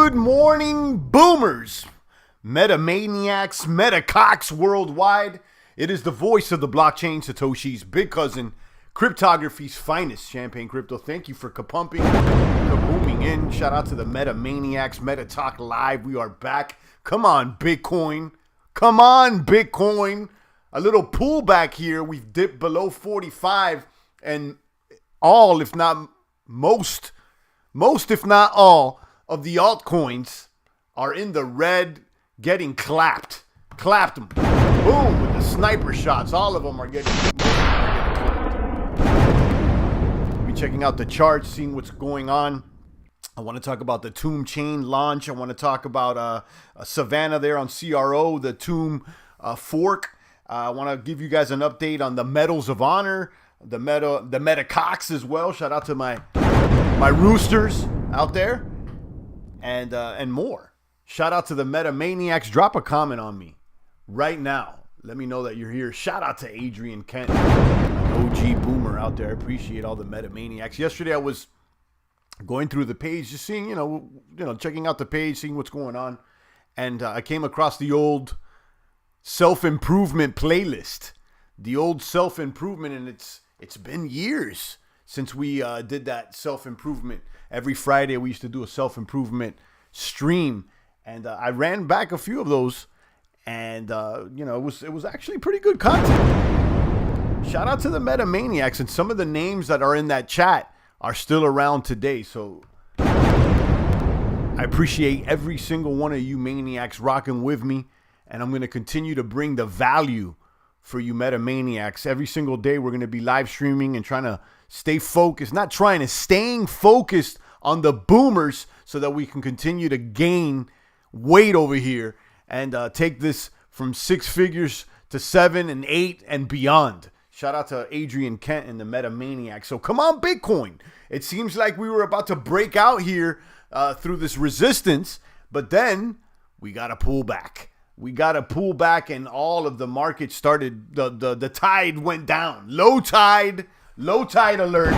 Good morning, boomers, metamaniacs, metacocks worldwide. It is the voice of the blockchain, Satoshi's big cousin, cryptography's finest, Champagne Crypto. Thank you for kapumping, kabooming in. Shout out to the metamaniacs, MetaTalk Live. We are back. Come on, Bitcoin. Come on, Bitcoin. A little pullback here. We've dipped below 45, and all, if not most, if not all, of the altcoins are in the red, getting clapped. Clapped them. Boom, with the sniper shots. All of them are getting clapped. We'll be checking out the charts, seeing what's going on. I want to talk about the Tomb Chain launch. I want to talk about Savannah there on CRO, the Tomb fork. I want to give you guys an update on the Medals of Honor, the MetaCocks as well. Shout out to my roosters out there. And more. Shout out to the Metamaniacs. Drop a comment on me right now. Let me know that you're here. Shout out to Adrian Kent, an OG boomer out there. I appreciate all the Metamaniacs. Yesterday I was going through the page, just seeing, checking out the page, seeing what's going on, and I came across the old self-improvement playlist. The old self-improvement, and it's been years since we did that self-improvement. Every Friday we used to do a self-improvement stream, and I ran back a few of those, and it was actually pretty good content. Shout out to the Metamaniacs, and some of the names that are in that chat are still around today, so I appreciate every single one of you maniacs rocking with me, and I'm going to continue to bring the value for you Metamaniacs. Every single day we're going to be live streaming and trying to stay focused, staying focused on the boomers so that we can continue to gain weight over here and take this from 6 figures to 7 and 8 and beyond. Shout out to Adrian Kent and the Metamaniacs. So come on, Bitcoin. It seems like we were about to break out here through this resistance, but then we got to pull back. We got to pull back, and all of the market started, the tide went down. Low tide alert.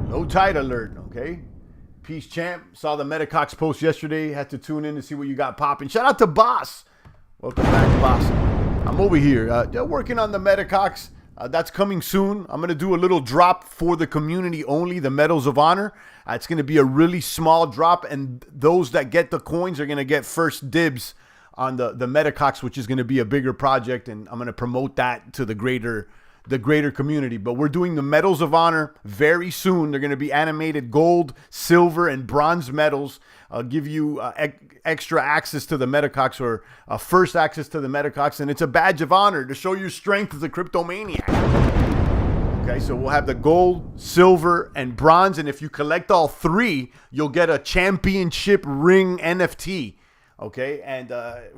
Low tide alert, okay? Peace, champ. Saw the MetaCocks post yesterday. Had to tune in to see what you got popping. Shout out to Boss. Welcome back, Boss. I'm over here. They're working on the MetaCocks. That's coming soon. I'm going to do a little drop for the community only, the Medals of Honor. It's going to be a really small drop, and those that get the coins are going to get first dibs on the MetaCocks, which is going to be a bigger project, and I'm going to promote that to the greater community. But we're doing the Medals of Honor very soon. They're going to be animated gold, silver, and bronze medals. I'll give you extra access to the MetaCocks, or first access to the MetaCocks, and it's a badge of honor to show your strength as a cryptomaniac. Okay, so we'll have the gold, silver, and bronze, and if you collect all three, you'll get a championship ring NFT. Okay, and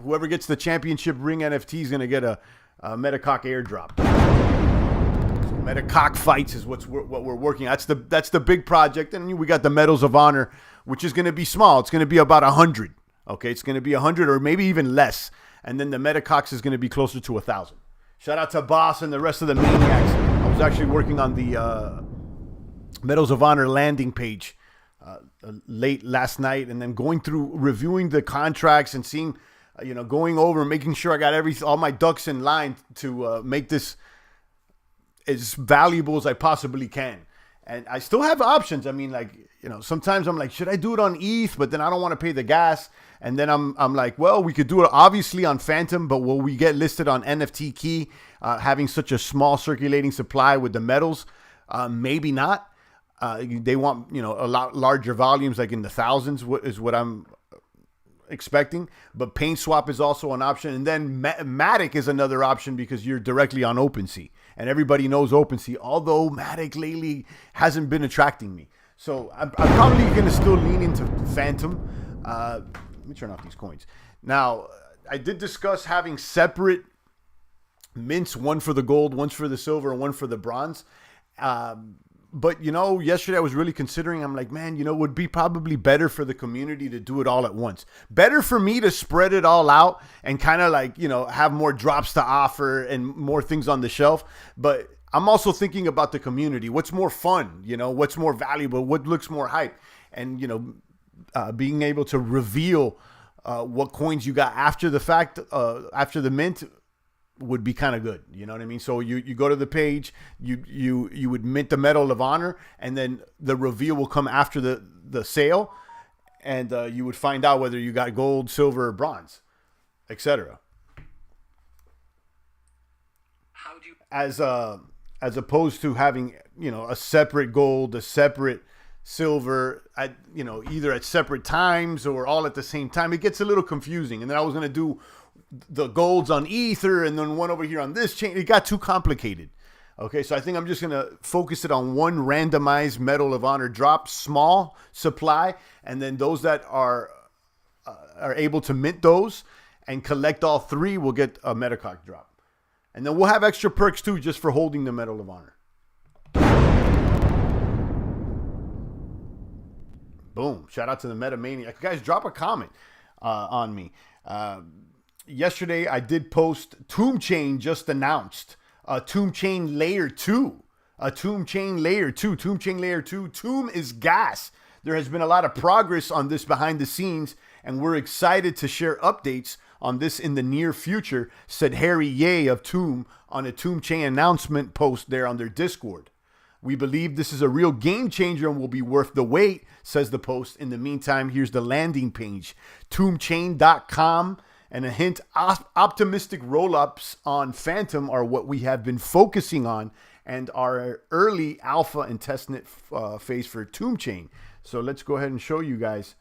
whoever gets the championship ring NFT is going to get a MetaCock airdrop. So MetaCock fights is what we're working on. That's the big project, and we got the Medals of Honor, which is going to be small. It's going to be about 100. Okay, it's going to be 100 or maybe even less, and then the MetaCocks is going to be closer to 1,000. Shout out to Boss and the rest of the maniacs. I was actually working on the Medals of Honor landing page late last night, and then going through reviewing the contracts and seeing, going over and making sure I got all my ducks in line to make this as valuable as I possibly can. And I still have options. I mean, sometimes I'm like, should I do it on ETH? But then I don't want to pay the gas. And then I'm like, well, we could do it obviously on Phantom, but will we get listed on NFT Key, having such a small circulating supply with the metals? Maybe not. They want, a lot larger volumes, like in the thousands, is what I'm expecting. But PaintSwap is also an option. And then Matic is another option because you're directly on OpenSea. And everybody knows OpenSea, although Matic lately hasn't been attracting me. So I'm probably going to still lean into Phantom. Let me turn off these coins. Now, I did discuss having separate mints, one for the gold, one for the silver, and one for the bronze. But, yesterday I was really considering, I'm like, man, it would be probably better for the community to do it all at once. Better for me to spread it all out and kind of have more drops to offer and more things on the shelf. But I'm also thinking about the community. What's more fun? What's more valuable? What looks more hype? And, being able to reveal what coins you got after the fact, after the mint, would be kind of good. You know what I mean? So you go to the page, you would mint the Medal of Honor, and then the reveal will come after the sale, and you would find out whether you got gold, silver, or bronze, etc. As opposed to having, you know, a separate gold, a separate silver, at, you know, either at separate times or all at the same time. It gets a little confusing. And then I was going to do the golds on Ether and then one over here on this chain. It got too complicated. Okay, so I think I'm just going to focus it on one randomized Medal of Honor drop, small supply, and then those that are able to mint those and collect all three will get a Metacock drop. And then we'll have extra perks too just for holding the Medal of Honor. Boom. Shout out to the Metamaniac. Guys, drop a comment on me. Yesterday, I did post Tomb Chain just announced. Tomb Chain Layer 2. Tomb Chain Layer 2. Tomb Chain Layer 2. Tomb is gas. There has been a lot of progress on this behind the scenes, and we're excited to share updates on this in the near future, said Harry Ye of Tomb on a Tomb Chain announcement post there on their Discord. We believe this is a real game changer and will be worth the wait, says the post. In the meantime, here's the landing page, tombchain.com. And a hint, optimistic roll-ups on Phantom are what we have been focusing on and our early alpha and testnet phase for Tomb Chain. So let's go ahead and show you guys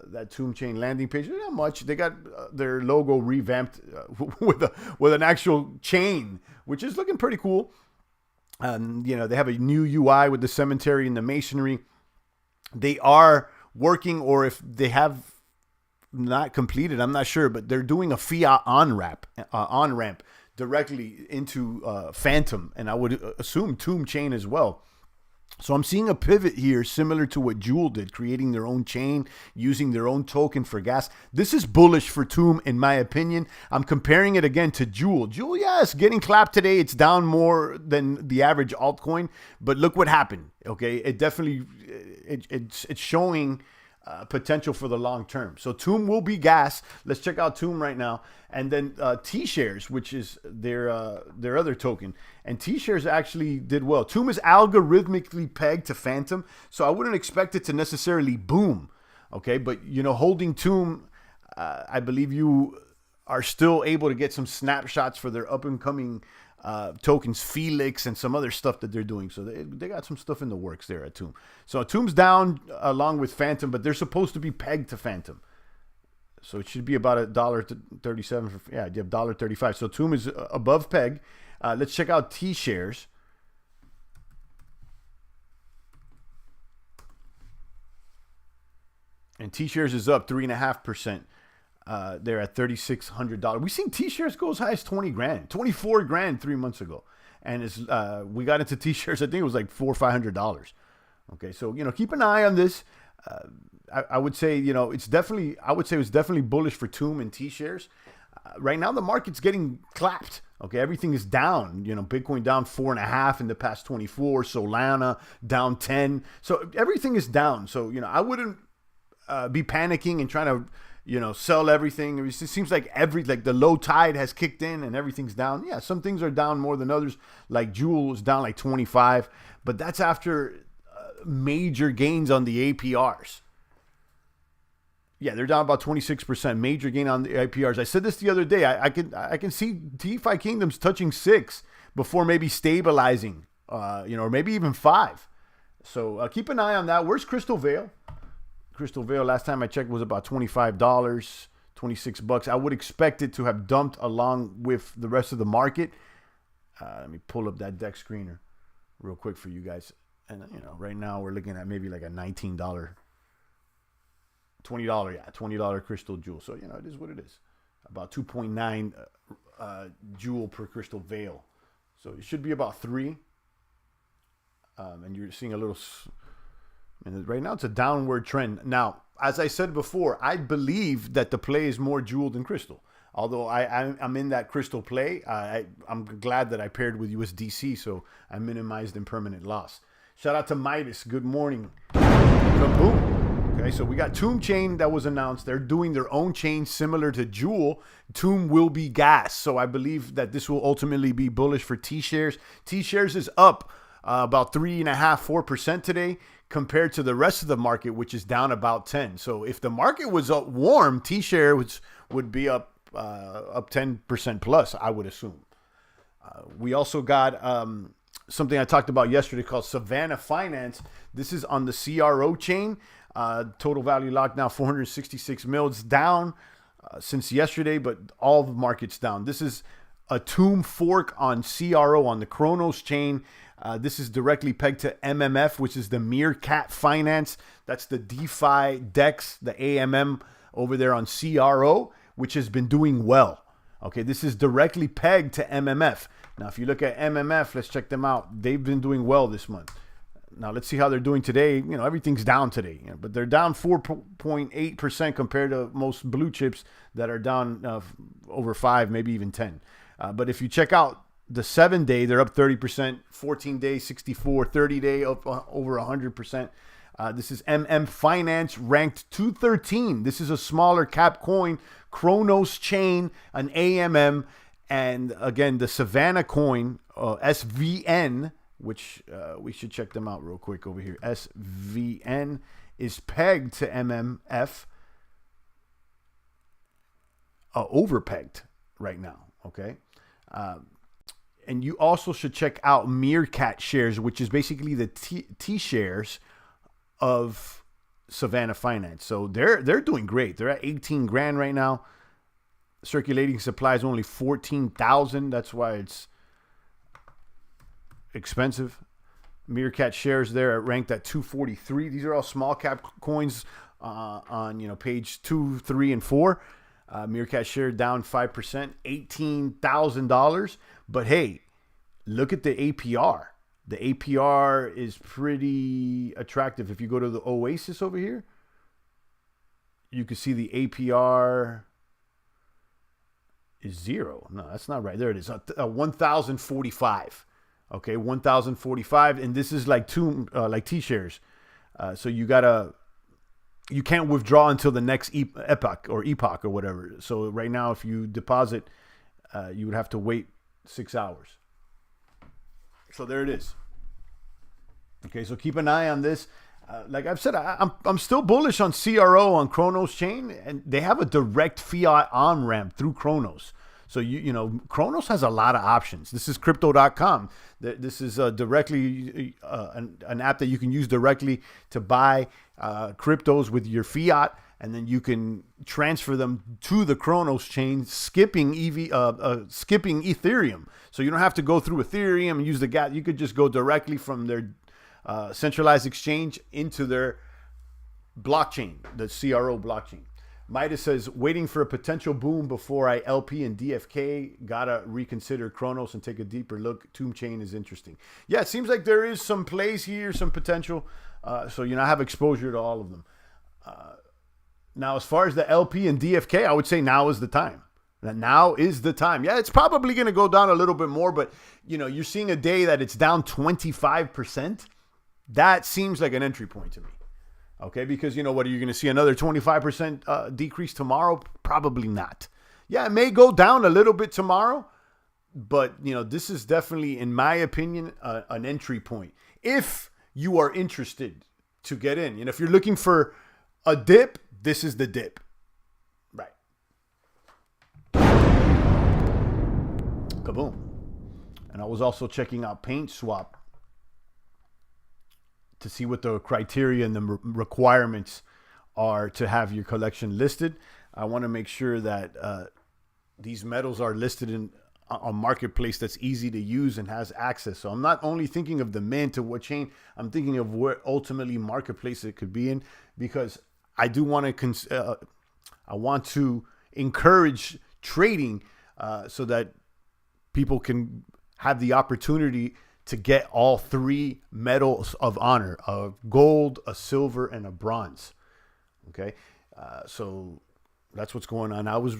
that Tomb Chain landing page. Not much. They got their logo revamped with an actual chain, which is looking pretty cool. You know, they have a new UI with the cemetery and the masonry. They are working, or if they have not completed, I'm not sure, but they're doing a fiat on-ramp directly into Phantom, and I would assume Tomb Chain as well. So I'm seeing a pivot here similar to what Jewel did, creating their own chain, using their own token for gas. This is bullish for Tomb, in my opinion. I'm comparing it again to Jewel. Jewel, yes, getting clapped today. It's down more than the average altcoin, but look what happened. Okay, it definitely it's showing potential for the long term. So Tomb will be gas. Let's check out Tomb right now. And then T-Shares, which is their other token. And T-Shares actually did well. Tomb is algorithmically pegged to Phantom, so I wouldn't expect it to necessarily boom. Okay, but you know, holding Tomb, I believe you are still able to get some snapshots for their up and coming tokens, Felix, and some other stuff that they're doing. So they got some stuff in the works there at Tomb. So Tomb's down along with Phantom, but they're supposed to be pegged to Phantom. So it should be about $1.37. Yeah, you have $1.35. So Tomb is above peg. Let's check out T-Shares. And T-Shares is up 3.5%. They're at $3,600. We've seen T-Shares go as high as 20 grand, 24 grand 3 months ago. And it's, we got into T-Shares, I think it was like $400 or $500. Okay, so, you know, keep an eye on this. I would say, you know, it's definitely bullish for Tomb and T-Shares. Right now, the market's getting clapped. Okay, everything is down. You know, Bitcoin down 4.5 in the past 24. Solana down 10. So everything is down. So, you know, I wouldn't be panicking and trying to, you know, sell everything. It seems like the low tide has kicked in and everything's down. Yeah, some things are down more than others. Like Jewel is down like 25, but that's after major gains on the APRs. Yeah, they're down about 26%. Major gain on the APRs. I said this the other day. I can see DeFi Kingdoms touching 6 before maybe stabilizing, you know, or maybe even 5. So keep an eye on that. Where's Crystal Veil? Crystal Veil, last time I checked, was about $25, $26. I would expect it to have dumped along with the rest of the market. Let me pull up that deck screener real quick for you guys. And, you know, right now we're looking at maybe like a $19, $20, yeah, $20 Crystal Jewel. So, you know, it is what it is. About 2.9 Jewel per Crystal Veil. So it should be about 3. And you're seeing a little... And right now it's a downward trend. Now, as I said before, I believe that the play is more Jewel than Crystal. Although I'm in that Crystal play, I'm glad that I paired with USDC, so I minimized impermanent loss. Shout out to Midas. Good morning. Kaboom. Okay, so we got Tomb Chain that was announced. They're doing their own chain similar to Jewel. Tomb will be gas. So I believe that this will ultimately be bullish for T-Shares. T-Shares is up about 3.5-4% today compared to the rest of the market, which is down about 10. So if the market was up warm, T-Shares would be up 10% plus, I would assume. We also got something I talked about yesterday called Savannah Finance. This is on the CRO chain. Total value locked now 466 mil. It's down since yesterday, but all the markets down. This is a Tomb fork on CRO on the Kronos chain. This is directly pegged to MMF, which is the Meerkat Finance. That's the DeFi DEX, the AMM over there on CRO, which has been doing well. Okay, this is directly pegged to MMF. Now, if you look at MMF, let's check them out. They've been doing well this month. Now, let's see how they're doing today. You know, everything's down today, but they're down 4.8% compared to most blue chips that are down over 5, maybe even 10. But if you check out the 7-day, they're up 30%, 14-day, 64, 30-day up over 100%. This is MM Finance ranked 213. This is a smaller cap coin, Kronos chain, an AMM, and again, the Savannah coin, SVN, which we should check them out real quick over here. SVN is pegged to MMF, overpegged right now, okay? And you also should check out Meerkat shares, which is basically the T-shares of Savannah Finance. So they're doing great. They're at 18 grand right now. Circulating supply is only 14,000. That's why it's expensive. Meerkat shares there ranked at 243. These are all small cap coins on page 2, 3, and 4. Meerkat share down 5%, $18,000. But hey, look at the APR. The APR is pretty attractive. If you go to the Oasis over here, you can see the APR is 0. No, that's not right. There it is. 1,045. Okay, 1,045, and this is like T-shares. So you can't withdraw until the next epoch or whatever. So right now, if you deposit, you would have to wait 6 hours. So there it is. Okay, so keep an eye on this. Like I've said, I'm still bullish on CRO on Kronos chain, and they have a direct fiat on ramp through Kronos. So you know Kronos has a lot of options. This is Crypto.com. This is directly an app that you can use directly to buy cryptos with your fiat, and then you can transfer them to the Kronos chain, skipping Ethereum. So you don't have to go through Ethereum and use the gas. You could just go directly from their centralized exchange into their blockchain, the CRO blockchain. Midas says, waiting for a potential boom before I LP and DFK. Gotta reconsider Kronos and take a deeper look. Tomb Chain is interesting. Yeah, it seems like there is some plays here, some potential. So, I have exposure to all of them. Now, as far as the LP and DFK, I would say now is the time. Now is the time. Yeah, it's probably going to go down a little bit more, but, you're seeing a day that it's down 25%. That seems like an entry point to me. Okay, because what are you going to see another 25% decrease tomorrow? Probably not. Yeah, it may go down a little bit tomorrow, but this is definitely, in my opinion, an entry point. If you are interested to get in, if you're looking for a dip, this is the dip. Right. Kaboom. And I was also checking out PaintSwap to see what the criteria and the requirements are to have your collection listed. I want to make sure that these metals are listed in a marketplace that's easy to use and has access. So I'm not only thinking of the mint or what chain, I'm thinking of what ultimately marketplace it could be in, because I do want to I want to encourage trading so that people can have the opportunity to get all 3 medals of honor: a gold, a silver, and a bronze. Okay, so that's what's going on. I was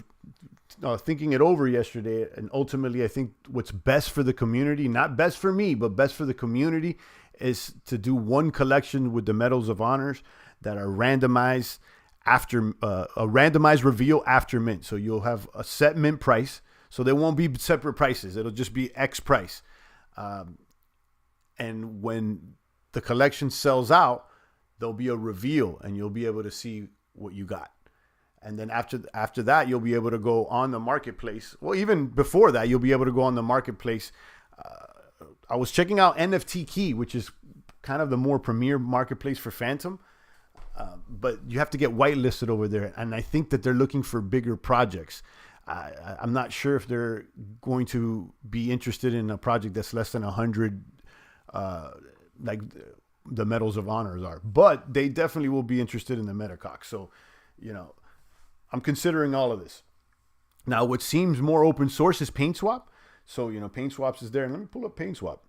thinking it over yesterday, and ultimately I think what's best for the community, not best for me, but best for the community, is to do one collection with the medals of honors. that are randomized after a randomized reveal after mint. So you'll have a set mint price. So there won't be separate prices. It'll just be X price. And when the collection sells out, there'll be a reveal and you'll be able to see what you got. And then after that, you'll be able to go on the marketplace. Well, even before that, you'll be able to go on the marketplace. I was checking out NFT Key, which is kind of the more premier marketplace for Phantom. But you have to get whitelisted over there. And I think that they're looking for bigger projects. I'm not sure if they're going to be interested in a project that's less than 100, like the Medals of Honors are. But they definitely will be interested in the Metacox. So, I'm considering all of this. Now, what seems more open source is PaintSwap. So, PaintSwaps is there. And let me pull up PaintSwap.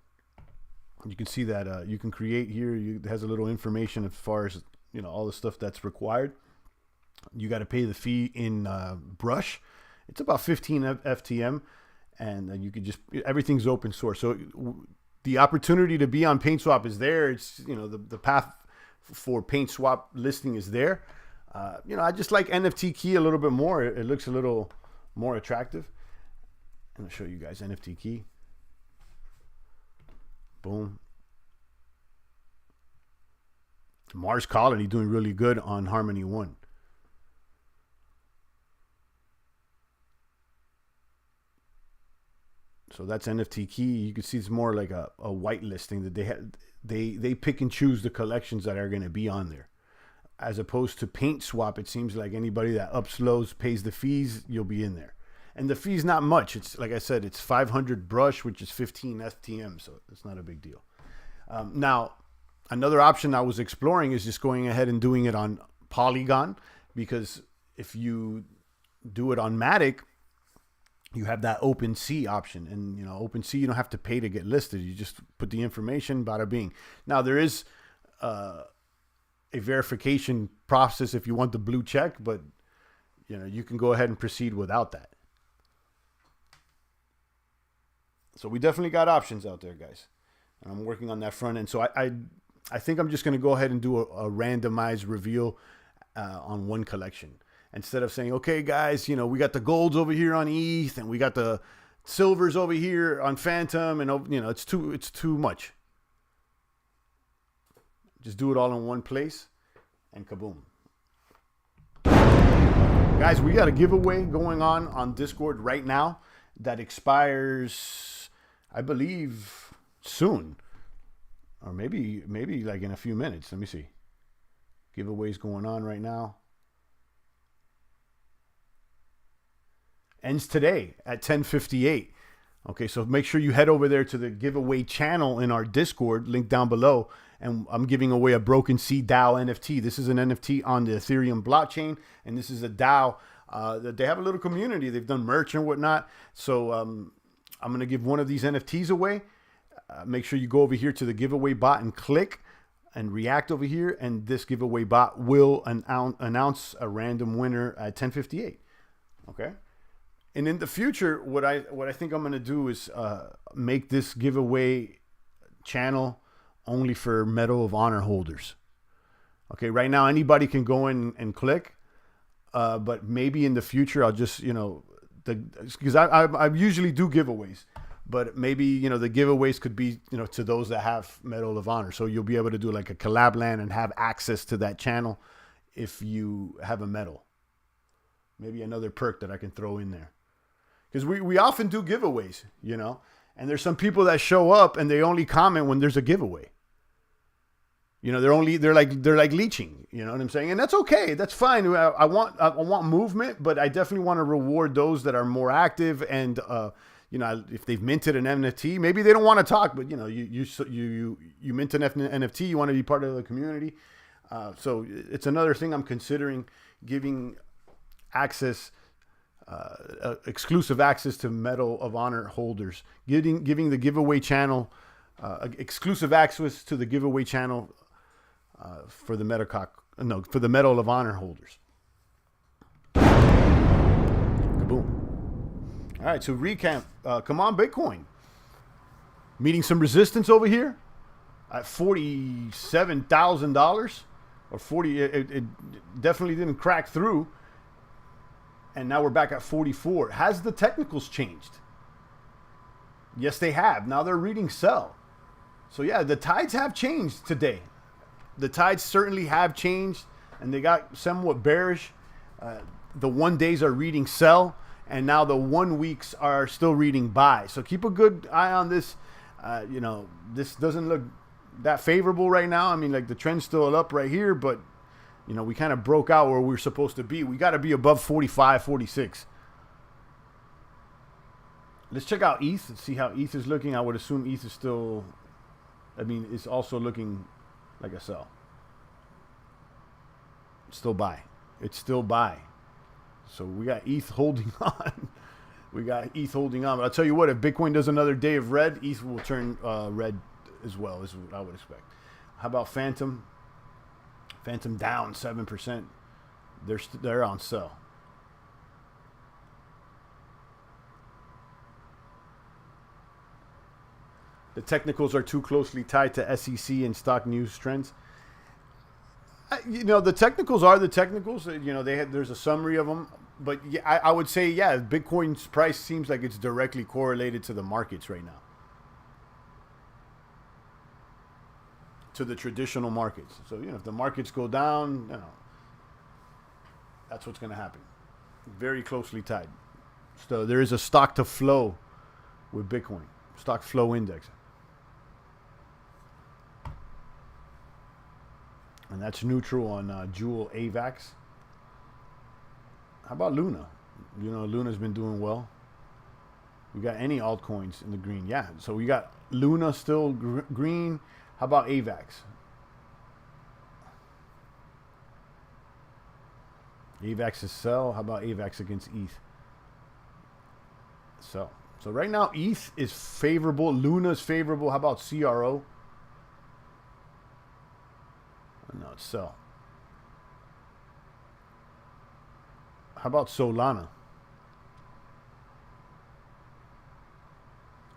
You can see that you can create here. It has a little information as far as, all the stuff that's required. You got to pay the fee in Brush. It's about 15 FTM. And you can just, everything's open source. So the opportunity to be on PaintSwap is there. It's, the path for PaintSwap listing is there. I just like NFT Key a little bit more. It looks a little more attractive. And I'll show you guys NFT Key. Boom. Mars Colony doing really good on Harmony 1. So that's NFT Key. You can see it's more like a white listing that they pick and choose the collections that are going to be on there. As opposed to PaintSwap, it seems like anybody that uploads, pays the fees, you'll be in there. And the fee's not much. It's like I said, it's 500 Brush, which is 15 FTM, so it's not a big deal. Now, another option I was exploring is just going ahead and doing it on Polygon, because if you do it on Matic, you have that OpenSea option. And, OpenSea, you don't have to pay to get listed. You just put the information, bada bing. Now, there is a verification process if you want the blue check, but you can go ahead and proceed without that. So we definitely got options out there, guys, and I'm working on that front end. So I think I'm just going to go ahead and do a randomized reveal on one collection instead of saying, okay, guys, we got the golds over here on ETH and we got the silvers over here on Phantom, and it's too much. Just do it all in one place, and kaboom. Guys, we got a giveaway going on Discord right now that expires, I believe, soon. Or maybe like in a few minutes. Let me see. Giveaways going on right now. Ends today at 10:58. Okay, so make sure you head over there to the giveaway channel in our Discord, link down below. And I'm giving away a Broken Sea DAO NFT. This is an NFT on the Ethereum blockchain, and this is a DAO. They have a little community. They've done merch and whatnot. So I'm going to give one of these NFTs away. Make sure you go over here to the giveaway bot and click and react over here. And this giveaway bot will announce a random winner at 10:58. Okay. And in the future, what I think I'm going to do is make this giveaway channel only for Medal of Honor holders. Okay, right now anybody can go in and click, but maybe in the future I'll just, because I usually do giveaways, but maybe, the giveaways could be, to those that have Medal of Honor. So you'll be able to do like a collab land and have access to that channel if you have a medal. Maybe another perk that I can throw in there. Because we often do giveaways, and there's some people that show up and they only comment when there's a giveaway. They're like leeching, you know what I'm saying? And that's okay. That's fine. I want movement, but I definitely want to reward those that are more active. And, if they've minted an NFT, maybe they don't want to talk, but you mint an NFT, you want to be part of the community. So it's another thing I'm considering, giving access, exclusive access to Medal of Honor holders, giving the giveaway channel, exclusive access to the giveaway channel, for the Medal of Honor holders. Kaboom. All right, so recap. Come on, Bitcoin. Meeting some resistance over here at $47,000. or 40. It definitely didn't crack through. And now we're back at 44. Has the technicals changed? Yes, they have. Now they're reading sell. So yeah, the tides have changed today. The tides certainly have changed, and they got somewhat bearish. The 1 days are reading sell, and now the 1 weeks are still reading buy. So keep a good eye on this. This doesn't look that favorable right now. I mean, like the trend's still up right here, but we kind of broke out where we're supposed to be. We got to be above 45, 46. Let's check out ETH and see how ETH is looking. I would assume ETH is still, it's also looking like a sell. Still buy. It's still buy. So we got ETH holding on. But I'll tell you what, if Bitcoin does another day of red, ETH will turn red as well, is what I would expect. How about Phantom? Phantom down 7%. They're on sell. The technicals are too closely tied to SEC and stock news trends. The technicals are the technicals. There's a summary of them. But yeah, I would say, yeah, Bitcoin's price seems like it's directly correlated to the markets right now. To the traditional markets. So, if the markets go down, that's what's going to happen. Very closely tied. So there is a stock to flow with Bitcoin. Stock flow index. And that's neutral on Jewel AVAX. How about Luna? Luna's been doing well. We got any altcoins in the green? Yeah. So we got Luna still green. How about AVAX? AVAX is sell. How about AVAX against ETH? So right now ETH is favorable. Luna is favorable. How about CRO? No, it's sell. How about Solana?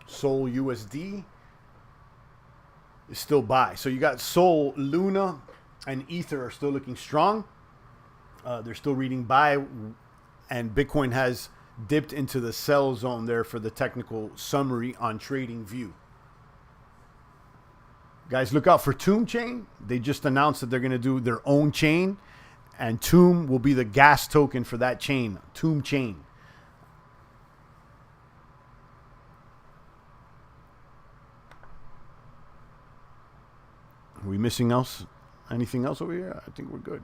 Sol USD is still buy. So you got Sol, Luna, and Ether are still looking strong. They're still reading buy, and Bitcoin has dipped into the sell zone there for the technical summary on TradingView. Guys, look out for Tomb Chain. They just announced that they're going to do their own chain, and Tomb will be the gas token for that chain. Tomb Chain. Are we missing else? Anything else over here? I think we're good.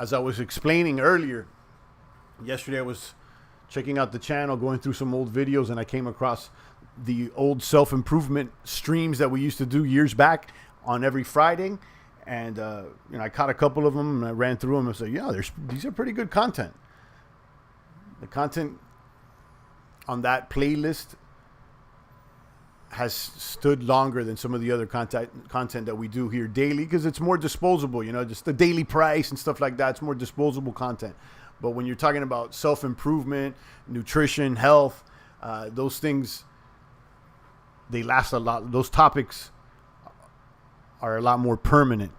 As I was explaining earlier, yesterday I was checking out the channel, going through some old videos, and I came across the old self-improvement streams that we used to do years back on every Friday. And, I caught a couple of them and I ran through them and said, these are pretty good content. The content on that playlist has stood longer than some of the other content that we do here daily because it's more disposable, just the daily price and stuff like that. It's more disposable content. But when you're talking about self-improvement, nutrition, health, those things, they last a lot. Those topics are a lot more permanent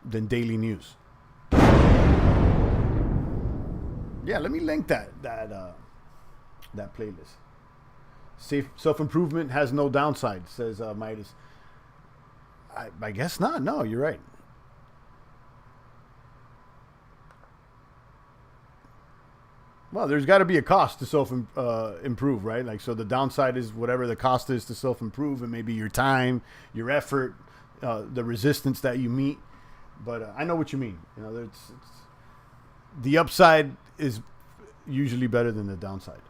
than daily news. Yeah, let me link that playlist. Self-improvement has no downside, says Midas. I guess not. No, you're right. Well, there's got to be a cost to self-improve, right? Like, so the downside is whatever the cost is to self-improve, and maybe your time, your effort, the resistance that you meet. But I know what you mean. The upside is usually better than the downside.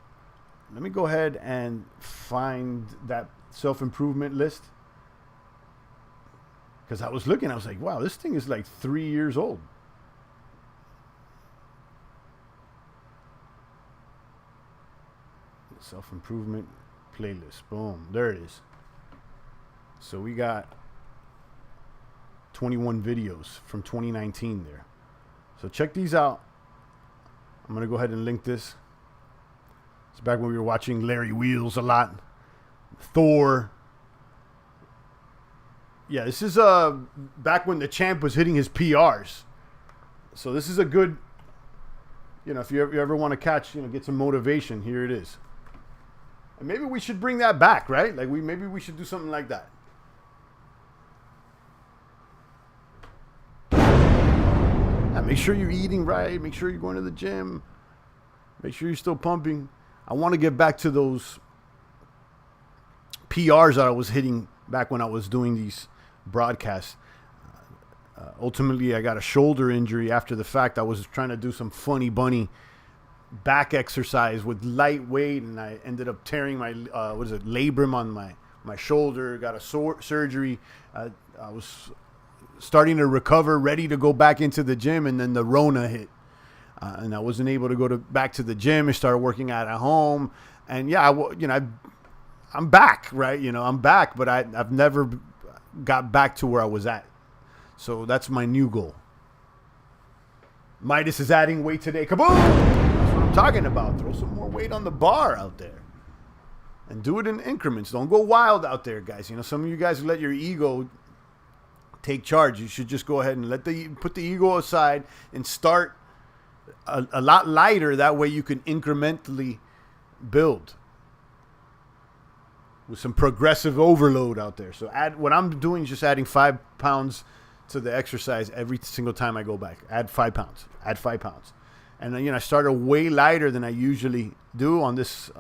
Let me go ahead and find that self-improvement list. Because I was looking, I was like, wow, this thing is like 3 years old. Self-improvement playlist. Boom. There it is. So we got 21 videos from 2019 there. So check these out. I'm going to go ahead and link this. It's back when we were watching Larry Wheels a lot. Thor. Yeah, this is back when the champ was hitting his PRs. So this is a good, if you ever want to catch, get some motivation, here it is. And maybe we should bring that back, right? Like maybe we should do something like that. Yeah, make sure you're eating right. Make sure you're going to the gym. Make sure you're still pumping. I want to get back to those PRs that I was hitting back when I was doing these broadcasts. Ultimately, I got a shoulder injury after the fact. I was trying to do some funny bunny back exercise with light weight, and I ended up tearing my labrum on my shoulder. Got a surgery. I was starting to recover, ready to go back into the gym, and then the Rona hit, and I wasn't able to go back to the gym. I started working out at home, and yeah, I'm back, right? I'm back, but I've never got back to where I was at. So that's my new goal. Midas is adding weight today. Kaboom! That's what I'm talking about. Throw some more weight on the bar out there. And do it in increments. Don't go wild out there, guys. Some of you guys let your ego take charge. You should just go ahead and put the ego aside and start a lot lighter. That way you can incrementally build with some progressive overload out there. So what I'm doing is just adding 5 pounds to the exercise every single time I go back. Add 5 pounds. Add 5 pounds. And I started way lighter than I usually do on this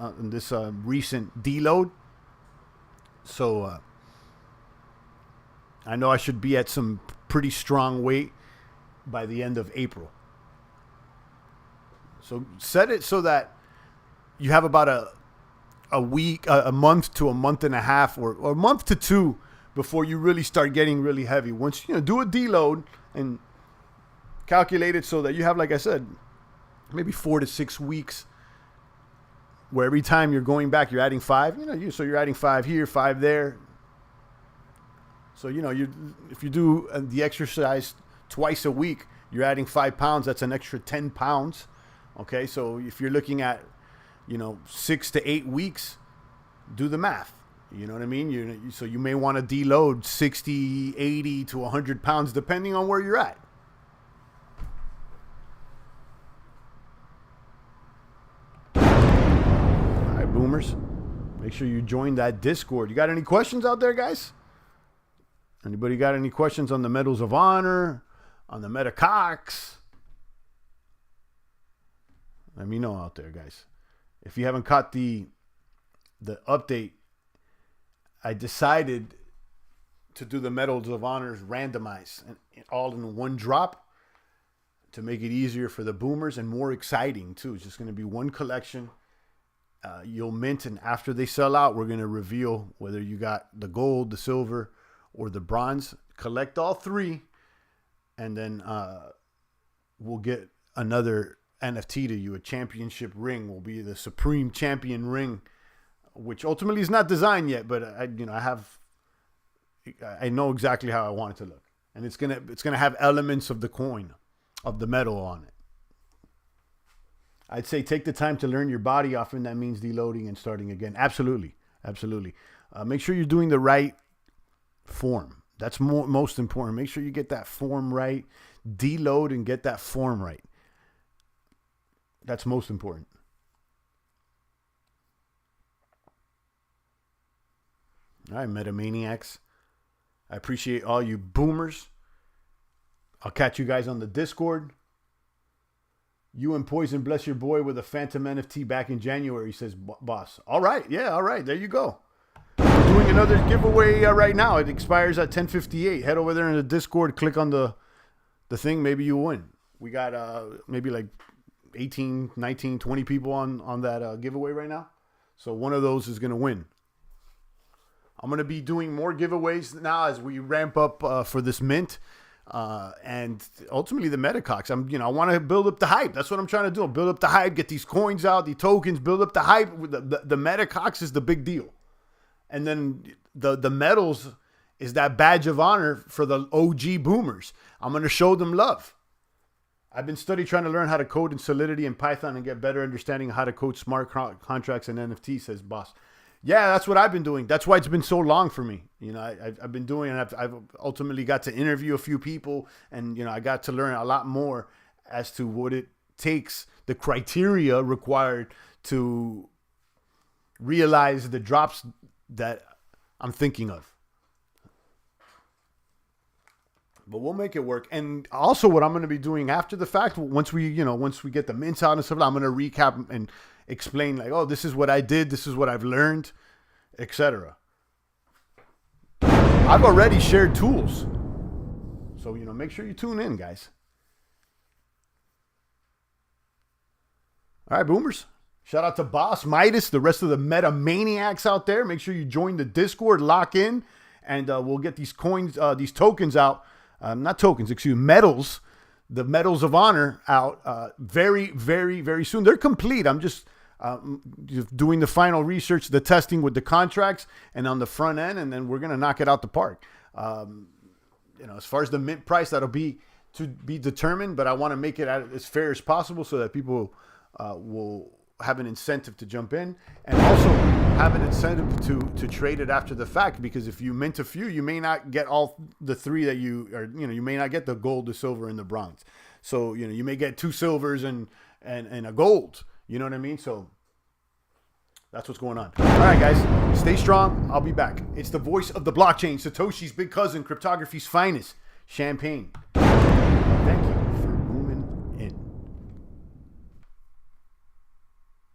recent deload. So I know I should be at some pretty strong weight by the end of April. So set it so that you have about a week, a month to a month and a half, or a month to 2 before you really start getting really heavy. Once do a deload and calculate it so that you have, like I said, maybe 4 to 6 weeks where every time you're going back, you're adding 5. So you're adding 5 here, 5 there. So if you do the exercise twice a week, you're adding 5 pounds. That's an extra 10 pounds. Okay, so if you're looking at 6 to 8 weeks, do the math. You know what I mean? So you may want to deload 60, 80 to 100 pounds, depending on where you're at. All right, boomers. Make sure you join that Discord. You got any questions out there, guys? Anybody got any questions on the Medals of Honor, on the Metacox? Let me know out there, guys. If you haven't caught the update, I decided to do the Medals of Honors randomized and all in one drop to make it easier for the boomers and more exciting too. It's just going to be one collection. You'll mint, and after they sell out, we're going to reveal whether you got the gold, the silver, or the bronze. Collect all 3, and then we'll get another NFT to you. A championship ring will be the Supreme Champion ring, which ultimately is not designed yet, but I know exactly how I want it to look, and it's gonna have elements of the coin, of the metal on it. I'd say take the time to learn your body. Often that means deloading and starting again. Absolutely. Make sure you're doing the right form. That's most important. Make sure you get that form right. Deload and get that form right. That's most important. All right, Metamaniacs. I appreciate all you boomers. I'll catch you guys on the Discord. You and Poison bless your boy with a Phantom NFT back in January, says Boss. All right. Yeah, all right. There you go. We're doing another giveaway right now. It expires at 10:58. Head over there in the Discord. Click on the thing. Maybe you win. We got maybe like 18, 19, 20 people on that giveaway right now. So one of those is going to win. I'm going to be doing more giveaways now as we ramp up for this mint. And ultimately the Metacox. I want to build up the hype. That's what I'm trying to do. Build up the hype, get these coins out, the tokens, build up the hype. The Metacox is the big deal. And then the medals is that badge of honor for the OG boomers. I'm going to show them love. I've been trying to learn how to code in Solidity and Python and get better understanding of how to code smart contracts and NFT, says Boss. Yeah, that's what I've been doing. That's why it's been so long for me. You know, I've been doing, and I've ultimately got to interview a few people, and you know, I got to learn a lot more as to what it takes, the criteria required to realize the drops that I'm thinking of. But we'll make it work. And also, what I'm going to be doing after the fact, once we get the mints out and stuff, I'm going to recap and explain, like, oh, this is what I did, this is what I've learned, etc. I've already shared tools, so you know, make sure you tune in, guys. All right, boomers. Shout out to Boss Midas, the rest of the meta maniacs out there. Make sure you join the Discord, lock in, and we'll get these coins, these tokens out. Not tokens, excuse me, medals, the medals of honor out very, very, very soon. They're complete. I'm just doing the final research, the testing with the contracts, and on the front end, and then we're gonna knock it out the park. You know, as far as the mint price, that'll be to be determined, but I want to make it as fair as possible so that people will have an incentive to jump in, and also have an incentive to trade it after the fact, because if you mint a few, you may not get all the three that you are, you know, you may not get the gold, the silver, and the bronze. So, you know, you may get 2 silvers and a gold, you know what I mean? So that's what's going on. All right, guys, stay strong. I'll be back. It's the voice of the blockchain, Satoshi's big cousin, cryptography's finest, Champagne.